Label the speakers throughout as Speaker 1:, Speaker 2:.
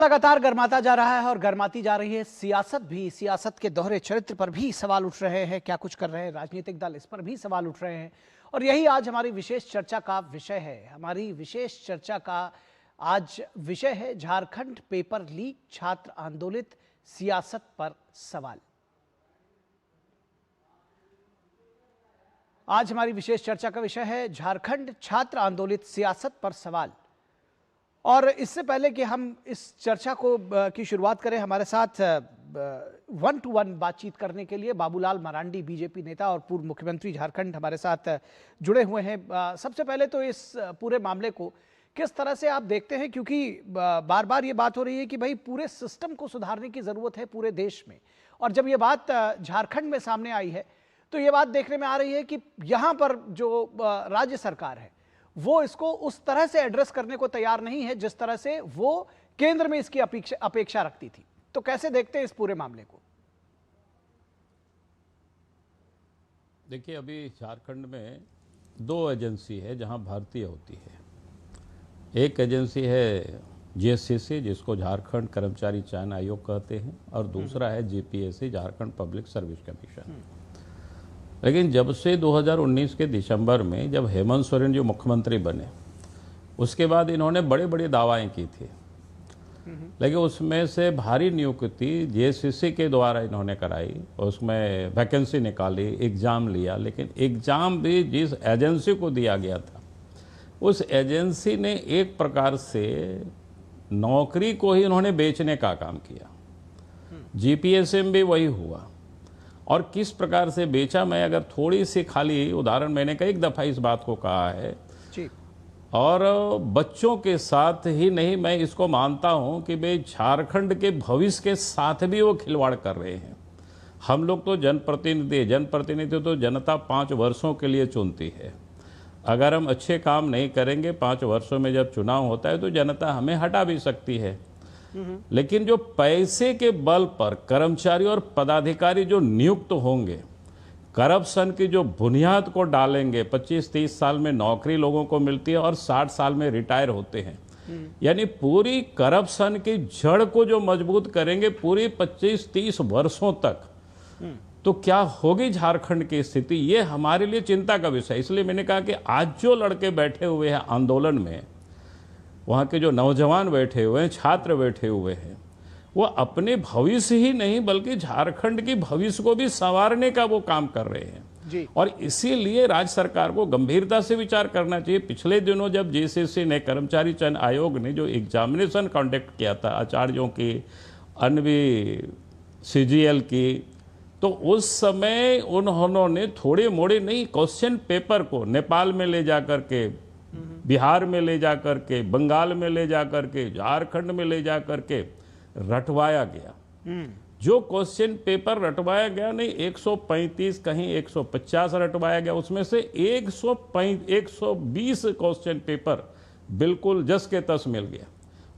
Speaker 1: लगातार गर्माता जा रहा है और गर्माती जा रही है सियासत भी। सियासत के दोहरे चरित्र पर भी सवाल उठ रहे हैं। क्या कुछ कर रहे हैं राजनीतिक दल, इस पर भी सवाल उठ रहे हैं। और यही आज हमारी विशेष चर्चा का विषय है। हमारी विशेष चर्चा का आज विषय है झारखंड पेपर लीक, छात्र आंदोलित, सियासत पर सवाल। आज हमारी विशेष चर्चा का विषय है झारखंड छात्र आंदोलित, सियासत पर सवाल। और इससे पहले कि हम इस चर्चा की शुरुआत करें, हमारे साथ 1-to-1 बातचीत करने के लिए बाबूलाल मरांडी, बीजेपी नेता और पूर्व मुख्यमंत्री झारखंड, हमारे साथ जुड़े हुए हैं। सबसे पहले तो इस पूरे मामले को किस तरह से आप देखते हैं, क्योंकि बार बार ये बात हो रही है कि भाई पूरे सिस्टम को सुधारने की ज़रूरत है पूरे देश में। और जब ये बात झारखंड में सामने आई है तो ये बात देखने में आ रही है कि यहाँ पर जो राज्य सरकार है वो इसको उस तरह से एड्रेस करने को तैयार नहीं है जिस तरह से वो केंद्र में इसकी अपेक्षा रखती थी। तो कैसे देखते हैं इस पूरे मामले को?
Speaker 2: देखिए, अभी झारखंड में 2 एजेंसी है जहां भर्ती होती है। एक एजेंसी है जीएससीसी, जिसको झारखंड कर्मचारी चयन आयोग कहते हैं, और दूसरा है GPSC, Jharkhand public service commission. लेकिन जब से 2019 के दिसंबर में जब हेमंत सोरेन जो मुख्यमंत्री बने, उसके बाद इन्होंने बड़े बड़े दावाएं की थी, लेकिन उसमें से भारी नियुक्ति जेएससीसी के द्वारा इन्होंने कराई। उसमें वैकेंसी निकाली, एग्ज़ाम लिया, लेकिन एग्ज़ाम भी जिस एजेंसी को दिया गया था, उस एजेंसी ने एक प्रकार से नौकरी को ही इन्होंने बेचने का काम किया। जीपीएससी में भी वही हुआ। और किस प्रकार से बेचा, मैं अगर थोड़ी सी खाली उदाहरण, मैंने कई दफ़ा इस बात को कहा है जी। और बच्चों के साथ ही नहीं, मैं इसको मानता हूं कि भाई झारखंड के भविष्य के साथ भी वो खिलवाड़ कर रहे हैं। हम लोग तो जनप्रतिनिधि तो जनता 5 वर्षों के लिए चुनती है। अगर हम अच्छे काम नहीं करेंगे, 5 वर्षों में जब चुनाव होता है तो जनता हमें हटा भी सकती है। लेकिन जो पैसे के बल पर कर्मचारी और पदाधिकारी जो नियुक्त होंगे, करप्शन की जो बुनियाद को डालेंगे, 25-30 साल में नौकरी लोगों को मिलती है और 60 साल में रिटायर होते हैं। यानी पूरी करप्शन की जड़ को जो मजबूत करेंगे पूरी 25-30 वर्षों तक, तो क्या होगी झारखंड की स्थिति, ये हमारे लिए चिंता का विषय। इसलिए मैंने कहा कि आज जो लड़के बैठे हुए हैं आंदोलन में, वहाँ के जो नौजवान बैठे हुए हैं, छात्र बैठे हुए हैं, वो अपने भविष्य ही नहीं बल्कि झारखंड की भविष्य को भी संवारने का वो काम कर रहे हैं जी। और इसीलिए राज्य सरकार को गंभीरता से विचार करना चाहिए। पिछले दिनों जब जेसीसी ने, कर्मचारी चयन आयोग ने जो एग्जामिनेशन कंडक्ट किया था आचार्यों की, अन्वी सीजीएल की, तो उस समय उन्होंने थोड़े मोड़े नहीं, क्वेश्चन पेपर को नेपाल में ले जा करके, बिहार में ले जा करके, बंगाल में ले जा करके, झारखंड में ले जा करके रटवाया गया। जो क्वेश्चन पेपर रटवाया गया, नहीं 135 कहीं 150 रटवाया गया, उसमें से 120 क्वेश्चन पेपर बिल्कुल जस के तस मिल गया।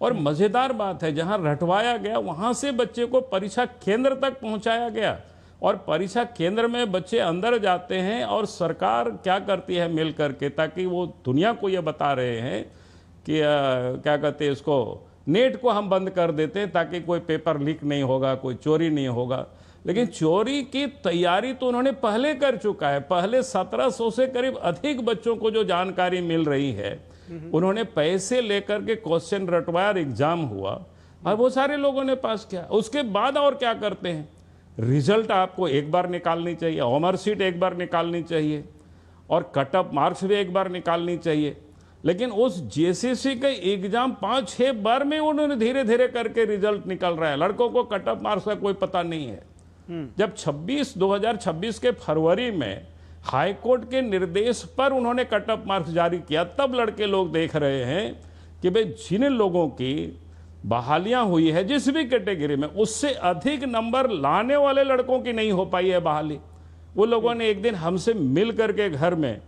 Speaker 2: और मजेदार बात है, जहां रटवाया गया वहां से बच्चे को परीक्षा केंद्र तक पहुंचाया गया, और परीक्षा केंद्र में बच्चे अंदर जाते हैं और सरकार क्या करती है मिल करके, ताकि वो दुनिया को ये बता रहे हैं कि क्या कहते हैं इसको, नेट को हम बंद कर देते हैं ताकि कोई पेपर लीक नहीं होगा, कोई चोरी नहीं होगा। लेकिन चोरी की तैयारी तो उन्होंने पहले कर चुका है। पहले 1700 से करीब अधिक बच्चों को जो जानकारी मिल रही है, उन्होंने पैसे लेकर के क्वेश्चन रटवाया, एग्जाम हुआ और वो सारे लोगों ने पास किया। उसके बाद और क्या करते हैं, रिजल्ट आपको एक बार निकालनी चाहिए, ऑनर सीट एक बार निकालनी चाहिए, और कट ऑफ मार्क्स भी एक बार निकालनी चाहिए। लेकिन उस जेसीसी के एग्जाम 5-6 बार में उन्होंने धीरे धीरे करके रिजल्ट निकल रहा है। लड़कों को कट ऑफ मार्क्स का कोई पता नहीं है। जब 2026 के फरवरी में हाईकोर्ट के निर्देश पर उन्होंने कट ऑफ मार्क्स जारी किया, तब लड़के लोग देख रहे हैं कि भाई जिन लोगों की बहालियां हुई है जिस भी कैटेगरी में, उससे अधिक नंबर लाने वाले लड़कों की नहीं हो पाई है बहाली। वो लोगों ने एक दिन हमसे मिल करके घर में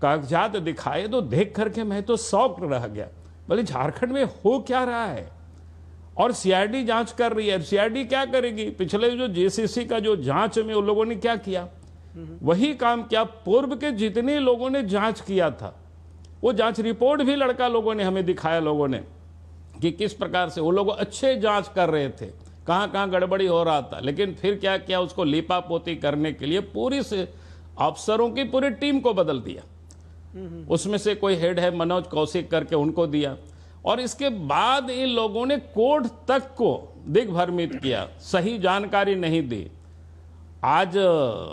Speaker 2: कागजात दिखाए, तो देख करके मैं तो शॉक्ड रह गया। बोले झारखंड में हो क्या रहा है? और सीआईडी जांच कर रही है। सीआईडी क्या करेगी? पिछले जो जेसीसी का जो जांच में उन लोगों ने क्या किया, वही काम किया। पूर्व के जितने लोगों ने जांच किया था, वो जांच रिपोर्ट भी लड़का लोगों ने हमें दिखाया, लोगों ने कि किस प्रकार से वो लोग अच्छे जांच कर रहे थे, कहाँ कहाँ गड़बड़ी हो रहा था, लेकिन फिर क्या किया, उसको लीपापोती करने के लिए पूरी से अफसरों की पूरी टीम को बदल दिया। उसमें से कोई हेड है मनोज कौशिक करके, उनको दिया, और इसके बाद इन लोगों ने कोर्ट तक को दिग्भ्रमित किया, सही जानकारी नहीं दी। आज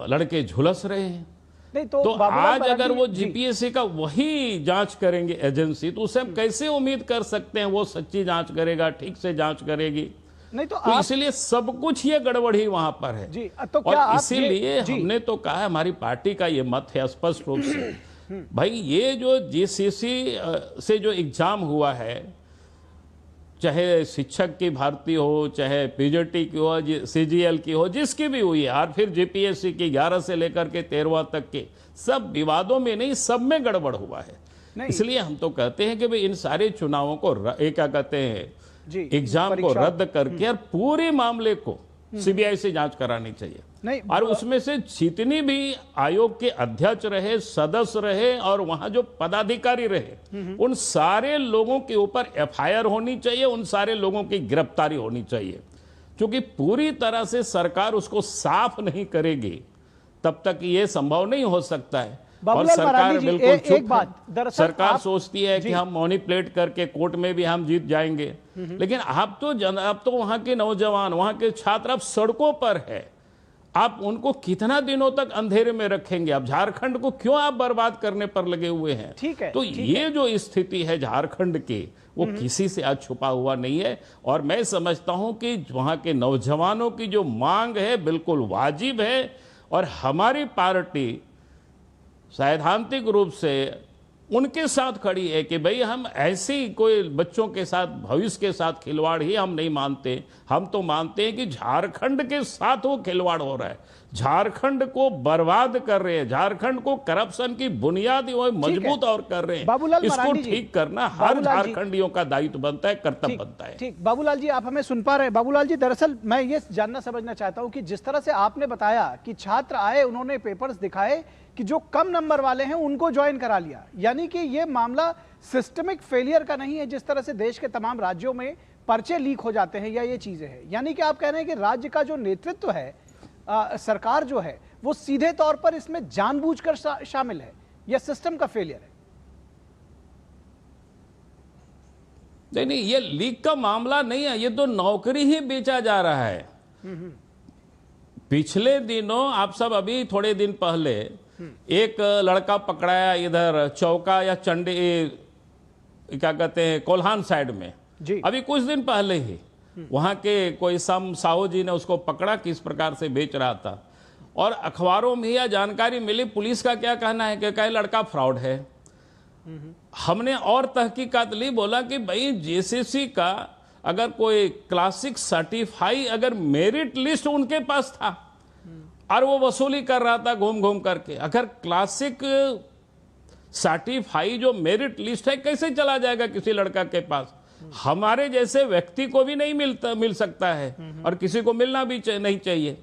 Speaker 2: लड़के झुलस रहे हैं।
Speaker 1: नहीं
Speaker 2: तो
Speaker 1: बाबूलाल
Speaker 2: आज अगर
Speaker 1: मरांडी
Speaker 2: वो
Speaker 1: जी,
Speaker 2: जीपीएससी का वही जांच करेंगे एजेंसी, तो उसे हम कैसे उम्मीद कर सकते हैं वो सच्ची जांच करेगा, ठीक से जांच करेगी?
Speaker 1: नहीं तो
Speaker 2: तो
Speaker 1: आप
Speaker 2: इसलिए सब कुछ ये गड़बड़ी वहां पर है
Speaker 1: जी, तो क्या
Speaker 2: और
Speaker 1: आप
Speaker 2: इसीलिए
Speaker 1: जी,
Speaker 2: हमने तो कहा, हमारी पार्टी का ये मत है स्पष्ट रूप से, भाई ये जो जीसीसी से जो एग्जाम हुआ है, चाहे शिक्षक की भर्ती हो, चाहे पीजीटी की हो, सीजीएल की हो, जिसकी भी हुई है, और फिर जीपीएससी की 11 से लेकर के 13वां तक के, सब विवादों में नहीं, सब में गड़बड़ हुआ है। इसलिए हम तो कहते हैं कि भाई इन सारे चुनावों को क्या कहते हैं, एग्जाम को रद्द करके और पूरे मामले को सीबीआई से जांच करानी चाहिए।
Speaker 1: नहीं,
Speaker 2: और उसमें से जितनी भी आयोग के अध्यक्ष रहे, सदस्य रहे और वहां जो पदाधिकारी रहे, उन सारे लोगों के ऊपर एफआईआर होनी चाहिए, उन सारे लोगों की गिरफ्तारी होनी चाहिए। क्योंकि पूरी तरह से सरकार उसको साफ नहीं करेगी तब तक ये संभव नहीं हो सकता है। और सरकार बिल्कुल चुप है। सरकार सोचती है कि हम मैनिपुलेट करके कोर्ट में भी हम जीत जाएंगे, लेकिन आप तो वहां के नौजवान, वहां के छात्र अब सड़कों पर है, आप उनको कितना दिनों तक अंधेरे में रखेंगे? अब झारखंड को क्यों आप बर्बाद करने पर लगे हुए हैं?
Speaker 1: ठीक है,
Speaker 2: तो ये जो स्थिति है झारखंड की, वो किसी से आज छुपा हुआ नहीं है। और मैं समझता हूं कि वहां के नौजवानों की जो मांग है बिल्कुल वाजिब है, और हमारी पार्टी सैद्धांतिक रूप से उनके साथ खड़ी है कि भाई हम ऐसी कोई बच्चों के साथ, भविष्य के साथ खिलवाड़ ही हम नहीं मानते। हम तो मानते हैं कि झारखंड के साथ वो खिलवाड़ हो रहा है, झारखंड को बर्बाद कर रहे हैं, झारखंड को करप्शन की बुनियाद वो मजबूत और कर रहे हैं। इसको ठीक करना हर झारखंडियों का दायित्व बनता है, कर्तव्य बनता है।
Speaker 1: ठीक, बाबूलाल जी आप हमें सुन पा रहे हैं? बाबूलाल जी, दरअसल मैं ये जानना समझना चाहता हूं कि जिस तरह से आपने बताया कि छात्र आए, उन्होंने पेपर्स दिखाए कि जो कम नंबर वाले हैं उनको ज्वाइन करा लिया, यानी कि ये मामला सिस्टमिक फेलियर का नहीं है जिस तरह से देश के तमाम राज्यों में पर्चे लीक हो जाते हैं, या ये चीजें हैं? यानी कि आप कह रहे हैं कि राज्य का जो नेतृत्व है, सरकार जो है, वो सीधे तौर पर इसमें जानबूझकर शामिल है, या सिस्टम का फेलियर है?
Speaker 2: नहीं, ये लीक का मामला नहीं है, ये तो नौकरी ही बेचा जा रहा है। पिछले दिनों आप सब, अभी थोड़े दिन पहले एक लड़का पकड़ाया इधर चौका या चंडी, क्या कहते हैं, कोल्हान साइड में जी। अभी कुछ दिन पहले ही वहां के कोई साहू जी ने उसको पकड़ा, किस प्रकार से बेच रहा था। और अखबारों में यह जानकारी मिली, पुलिस का क्या कहना है कि लड़का फ्रॉड है। हमने और तहकीकात ली, बोला कि भाई जेसीसी का अगर कोई क्लासिक सर्टिफाई अगर मेरिट लिस्ट उनके पास था और वो वसूली कर रहा था घूम घूम करके, अगर क्लासिक सर्टिफाई जो मेरिट लिस्ट है कैसे चला जाएगा किसी लड़का के पास? हमारे जैसे व्यक्ति को भी नहीं मिल सकता है, और किसी को मिलना भी नहीं चाहिए।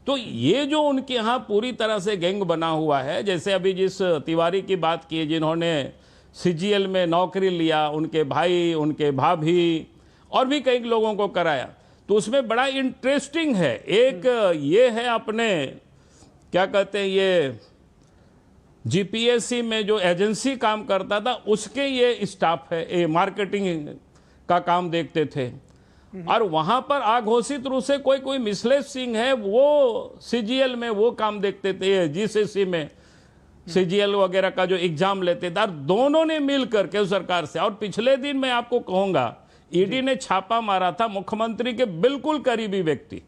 Speaker 2: तो ये जो उनके यहाँ पूरी तरह से गैंग बना हुआ है, जैसे अभी जिस तिवारी की बात की, जिन्होंने सीजीएल में नौकरी लिया, उनके भाई, उनके भाभी और भी कई लोगों को कराया, तो उसमें बड़ा इंटरेस्टिंग है। एक ये है अपने, क्या कहते हैं, ये जीपीएससी में जो एजेंसी काम करता था उसके ये स्टाफ है, ये मार्केटिंग का काम देखते थे। और वहां पर अघोषित रूप से कोई मिसलेश सिंह है, वो सीजीएल में वो काम देखते थे, जीसीसी में सीजीएल वगैरह का जो एग्जाम लेते थे, और दोनों ने मिल करके सरकार से। और पिछले दिन मैं आपको कहूंगा, ईडी ने छापा मारा था मुख्यमंत्री के बिल्कुल करीबी व्यक्ति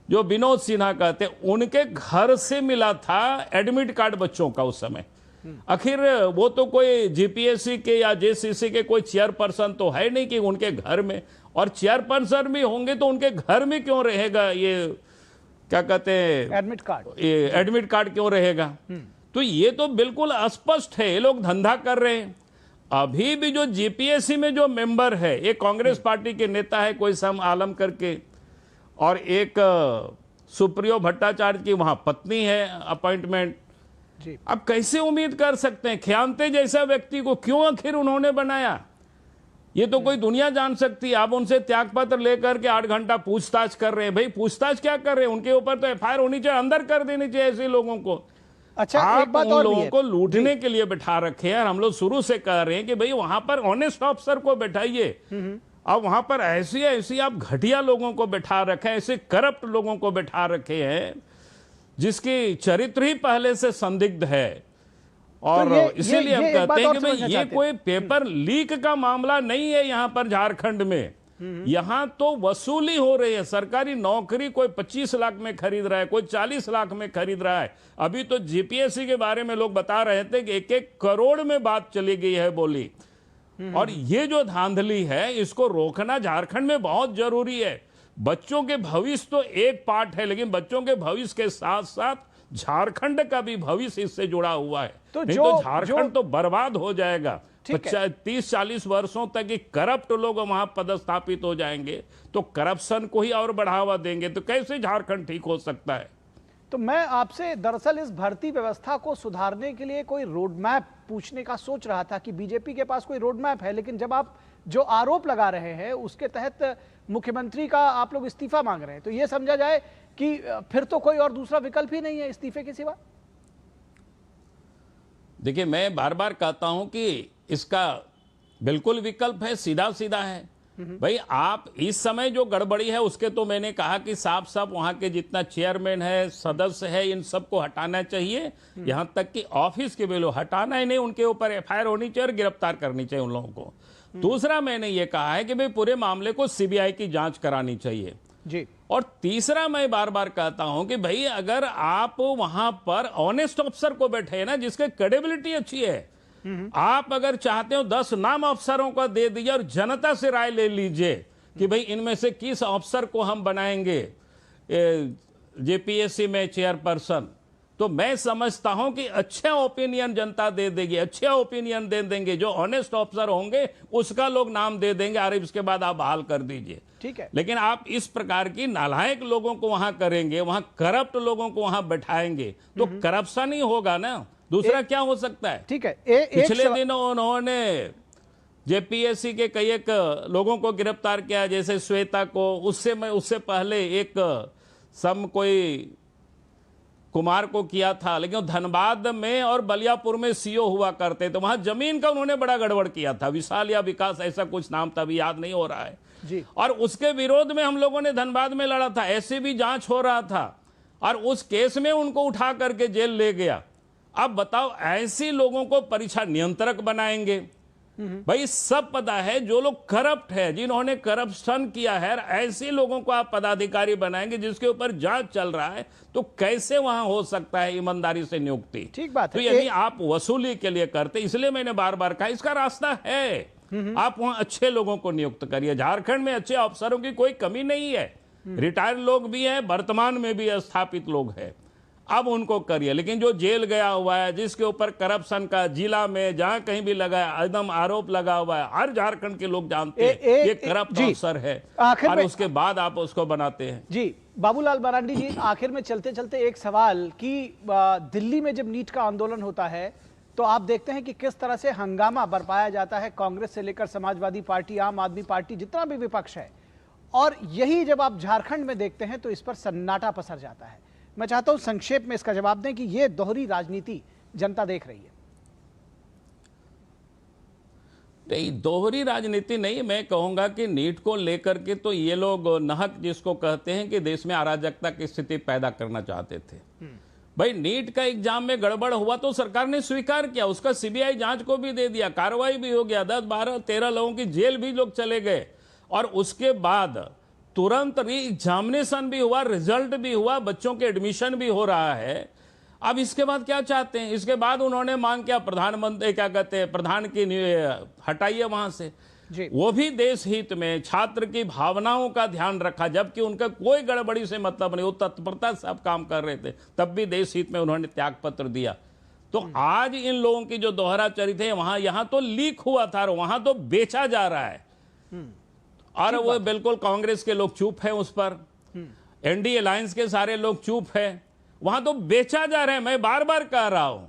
Speaker 2: जो विनोद सिन्हा कहते, उनके घर से मिला था एडमिट कार्ड बच्चों का उस समय। आखिर वो तो कोई जीपीएससी के या जेसीसी के कोई चेयरपर्सन तो है नहीं कि उनके घर में, और चेयरपर्सन भी होंगे तो उनके घर में क्यों रहेगा ये, क्या कहते हैं,
Speaker 1: एडमिट कार्ड,
Speaker 2: ये एडमिट कार्ड क्यों रहेगा? तो ये तो बिल्कुल स्पष्ट है, ये लोग धंधा कर रहे हैं। अभी भी जो जीपीएससी में जो मेंबर है, एक कांग्रेस पार्टी के नेता है कोई सम आलम करके, और एक सुप्रियो भट्टाचार्य की वहां पत्नी है अपॉइंटमेंट। अब कैसे उम्मीद कर सकते हैं? ख्यांते जैसा व्यक्ति को क्यों आखिर उन्होंने बनाया? ये तो कोई दुनिया जान सकती है। आप उनसे त्यागपत्र लेकर के 8 घंटा पूछताछ कर रहे हैं। भाई पूछताछ क्या कर रहे हैं? उनके ऊपर तो एफआईआर होनी चाहिए, अंदर कर देनी चाहिए ऐसे लोगों को।
Speaker 1: अच्छा,
Speaker 2: आप
Speaker 1: एक बात
Speaker 2: उन
Speaker 1: और भी
Speaker 2: लोगों
Speaker 1: है
Speaker 2: को लूटने के लिए बिठा रखे हैं। हम लोग शुरू से कह रहे हैं कि भाई वहां पर ऑनेस्ट ऑफिसर को बैठाइए। अब वहां पर ऐसी आप घटिया लोगों को बैठा रखे हैं, ऐसे करप्ट लोगों को बैठा रखे हैं जिसकी चरित्र ही पहले से संदिग्ध है। और
Speaker 1: तो
Speaker 2: इसीलिए हम कहते हैं कि भाई ये
Speaker 1: चाहते
Speaker 2: कोई पेपर लीक का मामला नहीं है यहां पर झारखंड में। यहां तो वसूली हो रही है। सरकारी नौकरी कोई 25 लाख में खरीद रहा है, कोई 40 लाख में खरीद रहा है। अभी तो जीपीएससी के बारे में लोग बता रहे थे कि 1-1 करोड़ में बात चली गई है बोली। और ये जो धांधली है इसको रोकना झारखंड में बहुत जरूरी है। बच्चों के भविष्य तो एक पार्ट है, लेकिन बच्चों के भविष्य के साथ साथ झारखंड का भी भविष्य इससे जुड़ा हुआ है। नहीं तो झारखंड तो बर्बाद हो जाएगा। 30-40 वर्षों तक ये करप्ट लोग वहां पदस्थापित हो जाएंगे तो करप्शन को ही और बढ़ावा देंगे, तो कैसे झारखंड ठीक हो सकता है?
Speaker 1: तो मैं आपसे दरअसल इस भर्ती व्यवस्था को सुधारने के लिए कोई रोड मैप पूछने का सोच रहा था कि बीजेपी के पास कोई रोड मैप है, लेकिन जब आप जो आरोप लगा रहे हैं उसके तहत मुख्यमंत्री का आप लोग इस्तीफा मांग रहे हैं, तो ये समझा जाए कि फिर तो कोई और दूसरा विकल्प ही नहीं है इस्तीफे के सिवा।
Speaker 2: देखिए, मैं बार बार कहता हूं कि इसका बिल्कुल विकल्प है, सीधा सीधा है। भाई आप इस समय जो गड़बड़ी है उसके तो मैंने कहा कि साफ साफ वहां के जितना चेयरमैन है, सदस्य है, इन सबको हटाना चाहिए। यहां तक कि ऑफिस के भी लोग हटाना ही नहीं, उनके ऊपर एफआईआर होनी चाहिए और गिरफ्तार करनी चाहिए उन लोगों को। दूसरा मैंने ये कहा है कि भाई पूरे मामले को सीबीआई की जांच करानी चाहिए
Speaker 1: जी।
Speaker 2: और तीसरा मैं बार बार कहता हूं कि भाई अगर आप वहां पर ऑनेस्ट ऑफिसर को बैठे ना जिसके क्रेडिबिलिटी अच्छी है, आप अगर चाहते हो 10 नाम अफसरों को दे दीजिए और जनता से राय ले लीजिए कि भाई इनमें से किस अफसर को हम बनाएंगे जेपीएससी में चेयरपर्सन, तो मैं समझता हूं कि अच्छे ओपिनियन जनता दे देगी, अच्छे ओपिनियन दे देंगे। जो ऑनेस्ट ऑफिसर होंगे उसका लोग नाम दे देंगे और इसके बाद आप बहाल कर दीजिए।
Speaker 1: ठीक है।
Speaker 2: लेकिन आप इस प्रकार की नालायक लोगों को वहां करेंगे, वहां करप्ट लोगों को वहां बैठाएंगे तो करप्शन ही होगा ना, दूसरा क्या हो सकता है?
Speaker 1: ठीक है।
Speaker 2: पिछले दिनों उन्होंने जेपीएससी के कई एक लोगों को गिरफ्तार किया, जैसे श्वेता को। उससे पहले एक कोई कुमार को किया था, लेकिन धनबाद में और बलियापुर में सीओ हुआ करते थे, वहां जमीन का उन्होंने बड़ा गड़बड़ किया था। विशाल या विकास ऐसा कुछ नाम था, अभी याद नहीं हो रहा है
Speaker 1: जी।
Speaker 2: और उसके विरोध में हम लोगों ने धनबाद में लड़ा था, ऐसे भी जांच हो रहा था और उस केस में उनको उठा करके जेल ले गया। अब बताओ, ऐसे लोगों को परीक्षा नियंत्रक बनाएंगे? भाई सब पता है जो लोग करप्ट है, जिन्होंने करप्शन किया है, ऐसे लोगों को आप पदाधिकारी बनाएंगे जिसके ऊपर जांच चल रहा है, तो कैसे वहां हो सकता है ईमानदारी से नियुक्ति?
Speaker 1: ठीक बात है।
Speaker 2: तो यदि आप वसूली के लिए करते, इसलिए मैंने बार बार कहा इसका रास्ता है, आप वहां अच्छे लोगों को नियुक्त करिए। झारखंड में अच्छे अफसरों की कोई कमी नहीं है, रिटायर्ड लोग भी हैं, वर्तमान में भी स्थापित लोग हैं, अब उनको करिए। लेकिन जो जेल गया हुआ है, जिसके ऊपर करप्शन का जिला में जहां कहीं भी लगा है एकदम आरोप लगा हुआ है, हर झारखंड के लोग जानते हैं ये करप्ट अफसर है, और उसके बाद आप उसको बनाते हैं।
Speaker 1: जी बाबूलाल मरांडी जी, आखिर में चलते चलते एक सवाल कि दिल्ली में जब नीट का आंदोलन होता है तो आप देखते हैं कि किस तरह से हंगामा बरपाया जाता है, कांग्रेस से लेकर समाजवादी पार्टी, आम आदमी पार्टी, जितना भी विपक्ष है, और यही जब आप झारखंड में देखते हैं तो इस पर सन्नाटा पसर जाता है। मैं चाहता हूं संक्षेप में इसका जवाब दें कि यह दोहरी राजनीति जनता देख रही है।
Speaker 2: नहीं, दोहरी राजनीति नहीं, मैं कहूंगा कि नीट को लेकर के तो ये लोग नाहक जिसको कहते हैं कि देश में अराजकता की स्थिति पैदा करना चाहते थे। भाई नीट का एग्जाम में गड़बड़ हुआ तो सरकार ने स्वीकार किया, उसका सीबीआई जांच को भी दे दिया, कार्रवाई भी हो गया, 10, 12, 13 लोगों की जेल भी लोग चले गए, और उसके बाद तुरंत री एग्जामिनेशन भी हुआ, रिजल्ट भी हुआ, बच्चों के एडमिशन भी हो रहा है। अब इसके बाद क्या चाहते हैं? इसके बाद उन्होंने मांग किया प्रधानमंत्री, क्या कहते हैं, प्रधान की हटाइए वहां से
Speaker 1: जी।
Speaker 2: वो भी देश हित में, छात्र की भावनाओं का ध्यान रखा, जबकि उनका कोई गड़बड़ी से मतलब नहीं, वो तत्परता से सब काम कर रहे थे, तब भी देश हित में उन्होंने त्याग पत्र दिया। तो आज इन लोगों की जो दोहरा चरित्र है, वहां यहां तो लीक हुआ था, वहां तो बेचा जा रहा है, और वो बिल्कुल कांग्रेस के लोग चुप हैं उस पर, एनडीए अलायंस के सारे लोग चुप हैं, वहां तो बेचा जा रहा है। मैं बार बार कह रहा हूं,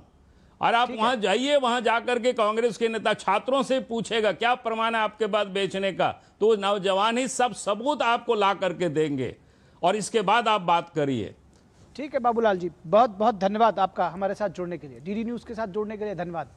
Speaker 2: और आप वहां जाइए, वहां जाकर के कांग्रेस के नेता छात्रों से पूछेगा क्या प्रमाण है आपके पास बेचने का, तो नौजवान ही सब सबूत आपको ला करके देंगे और इसके बाद आप बात करिए।
Speaker 1: ठीक है बाबूलाल जी, बहुत बहुत धन्यवाद आपका हमारे साथ जुड़ने के लिए, डीडी न्यूज़ के साथ जुड़ने के लिए धन्यवाद।